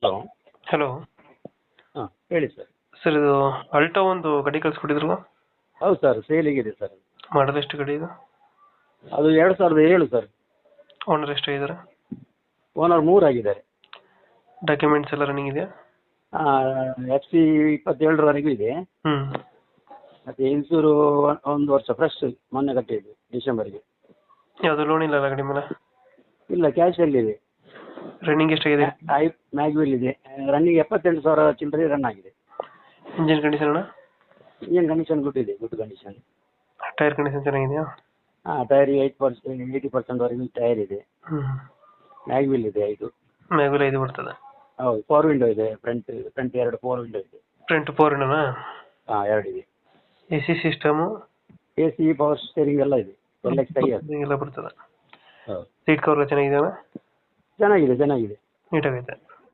Hello. Hello. ಹಾಂ ಹೇಳಿ sir. Sir ಇದು ಅಲ್ಟೋ ಒಂದು ಗಾಡಿ ಕಳಿಸ್ಕೊಟ್ಟಿದ್ರಲ್ಲ, ಹೌದು ಸರ್, ಸೇಲಿಗಿದೆ ಸರ್. ಮಾಡಲ್ ಎಷ್ಟು ಗಾಡಿ ಇದು? ಅದು 2007 ಸರ್. ಓನರ್ ಎಷ್ಟು ಇದ್ದಾರೆ? ಓನರ್ 3 ಆಗಿದ್ದಾರೆ. ಡಾಕ್ಯುಮೆಂಟ್ಸ್ ಎಲ್ಲ ರನ್ನಿಂಗ್ ಇದೆಯಾ? FC 27ರವರೆಗೂ ಇದೆ. ಹ್ಞೂ. ಮತ್ತು ಇನ್ಸೂರು 1 ವರ್ಷ ಫ್ರೆಶ್, ಮೊನ್ನೆ ಕಟ್ಟಿದ್ದು ಡಿಸೆಂಬರ್ಗೆ. ಯಾವುದು ಲೋನ್ ಇಲ್ಲ ಅಲ್ಲ ಗಾಡಿ ಮೇಲೆ? ಇಲ್ಲ, ಕ್ಯಾಶಲ್ಲಿದೆ. ರನ್ನಿಂಗ್ ಎಷ್ಟಾಗಿದೆ? ಮ್ಯಾಗ್ವಿಲ್ ಇದೆ. ರನ್ನಿಂಗ್ 78,000 ಚಿಲ್ಲರೆ ರನ್ ಆಗಿದೆ. ಇಂಜಿನ್ ಕಂಡೀಷನ್ ಅಣ್ಣ? ಇಂಜಿನ್ ಕಂಡೀಷನ್ ಗುಡ್ ಇದೆ, ಗುಡ್ ಕಂಡೀಷನ್. ಟೈರ್ ಕಂಡೀಷನ್ ಚೆನ್ನಾಗಿದೆಯಾ? ಟೈರ್ 80%ವರೆಗೂ ಟೈರ್ ಇದೆ. ಹ್ಞೂ. ಮ್ಯಾಗ್ವಿಲ್ ಇದೆ 5. ಮ್ಯಾಗುಲ್ 5 ಬರ್ತದೆ. ಹೌದು, 4 ವಿಂಡೋ ಇದೆ. ಫ್ರಂಟ್ 2 4 ವಿಂಡೋ ಇದೆ. ಫ್ರಂಟ್ 4 ಇಂಡನಾ? 2 ಇದೆ. AC system? AC, power steering ಎಲ್ಲ ಇದೆ. LXi ಎಲ್ಲ ಬರ್ತದೆ. ಹೌದು, ಸೀಟ್ ಕವರ್ ಚೆನ್ನಾಗಿದೆಯಾ? ಚೆನ್ನಾಗಿದೆ, ಚೆನ್ನಾಗಿದೆ. ನೀಟಾಗೈತೆ.